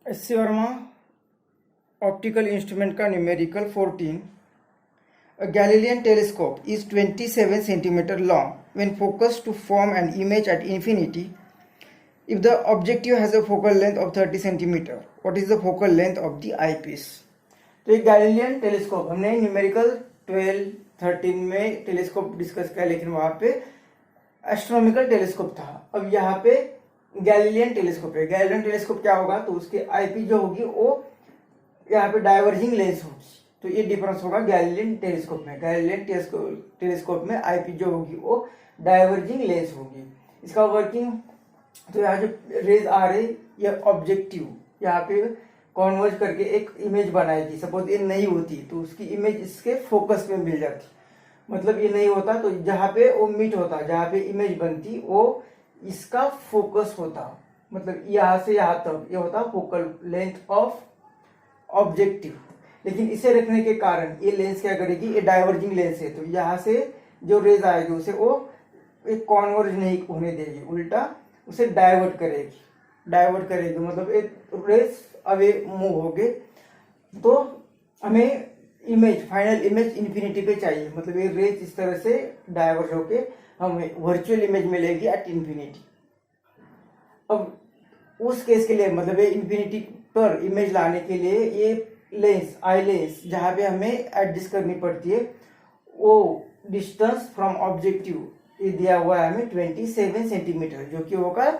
S C Verma optical instrument का numerical 14. A Galilean telescope is 27 centimeter long when focused to form an image at infinity. If the objective has a focal length of 30 centimeter, what is the focal length of the eyepiece? तो एक Galilean telescope हमने numerical 12, 13 में telescope discuss किया, लेकिन वहां पे astronomical telescope था. अब यहाँ पे गैलीलियन टेलीस्कोप है. गैलीलियन टेलीस्कोप क्या होगा, तो उसके आईपीस जो होगी वो यहाँ पे डाइवर्जिंग लेंस होगी. तो ये डिफरेंस होगा गैलीलियन टेलीस्कोप में. गैलीलियन टेलीस्कोप में आईपीस जो होगी वो डाइवर्जिंग लेंस होगी. इसका वर्किंग, तो यहाँ जो रेज आ रहे, ये ऑब्जेक्टिव यहाँ पे कॉन्वर्ज करके एक इमेज बनाएगी. सपोज ये नहीं होती तो उसकी इमेज इसके फोकस में मिल जाती. मतलब ये नहीं होता तो जहाँ पे वो मीट होता, जहाँ पे इमेज बनती वो इसका फोकस होता. मतलब यहाँ से यहाँ तक ये होता फोकल लेंथ ऑफ ऑब्जेक्टिव. लेकिन इसे रखने के कारण ये लेंस क्या करेगी, ये डाइवर्जिंग लेंस है, तो यहाँ से जो रेज आएगी उसे वो एक कॉन्वर्ज नहीं होने देगी, उल्टा उसे डाइवर्ट करेगी. मतलब एक रेज अवे मूव हो गए. तो हमें इमेज, फाइनल इमेज इन्फिनिटी पे चाहिए. मतलब ये रेज इस तरह से डाइवर्ट होके हमें वर्चुअल इमेज मिलेगी एट इन्फिनिटी. अब उस केस के लिए, मतलब ये इन्फिनिटी पर इमेज लाने के लिए ये लेंस, आई लेंस, जहाँ पे हमें एडजस्ट करनी पड़ती है, वो डिस्टेंस फ्रॉम ऑब्जेक्टिव ये दिया हुआ है हमें 27 सेंटीमीटर, जो कि होगा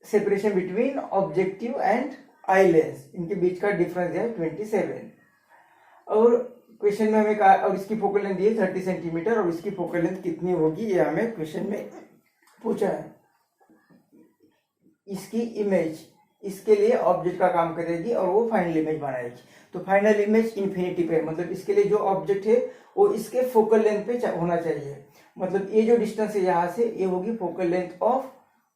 separation between objective and eye lens. इनके बीच का डिफरेंस है 27. और क्वेश्चन में हमें कहा, और इसकी फोकल लेंथ दी है 30 सेंटीमीटर, और इसकी फोकल लेंथ कितनी होगी ये हमें क्वेश्चन में पूछा है. इसकी इमेज इसके लिए ऑब्जेक्ट का काम करेगी और वो फाइनल इमेज बनाएगी. तो फाइनल इमेज इन्फिनिटी पे, मतलब इसके लिए जो ऑब्जेक्ट है वो इसके फोकल लेंथ पे होना चाहिए. मतलब ये जो डिस्टेंस है यहाँ से, ये होगी focal length of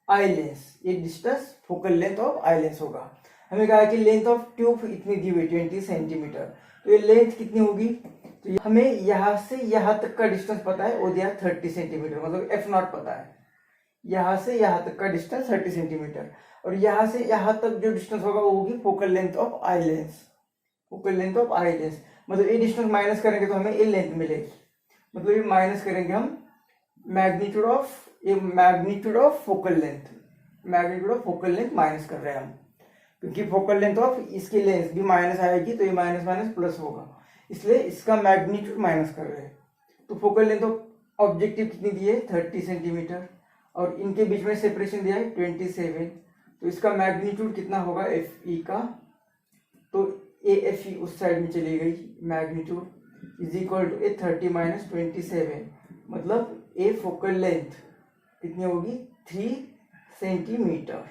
eye lens. ये distance focal length of eye lens होगा. हमें कहा कि लेंथ ऑफ ट्यूब इतनी दी हुई 20 सेंटीमीटर. तो ये लेंथ कितनी होगी, तो हमें यहाँ से यहाँ तक का डिस्टेंस पता है, वो दिया 30 सेंटीमीटर. मतलब एफ नॉट पता है. यहाँ से यहाँ तक का डिस्टेंस 30 सेंटीमीटर, और यहाँ से यहाँ तक जो डिस्टेंस होगा वो होगी focal length of eye lens. Focal length of eye lens, मतलब ये डिस्टेंस माइनस करेंगे तो हमें ये लेंथ मिलेगी. मतलब ये माइनस करेंगे हम magnitude of focal length minus कर रहे हैं हम, क्योंकि फोकल लेंथ ऑफ इसकी लेंथ भी माइनस आएगी, तो ये माइनस माइनस प्लस होगा, इसलिए इसका मैग्नीट्यूड माइनस कर रहे हैं. तो फोकल लेंथ ऑफ ऑब्जेक्टिव कितनी दी है, 30 सेंटीमीटर, और इनके बीच में सेपरेशन दिया है 27. तो इसका मैग्नीट्यूड कितना होगा एफ ई का, तो ए एफ ई उस साइड में चली गई. Magnitude is equal to a 30 minus 27, मतलब ए फोकल लेंथ कितनी होगी 3 सेंटीमीटर.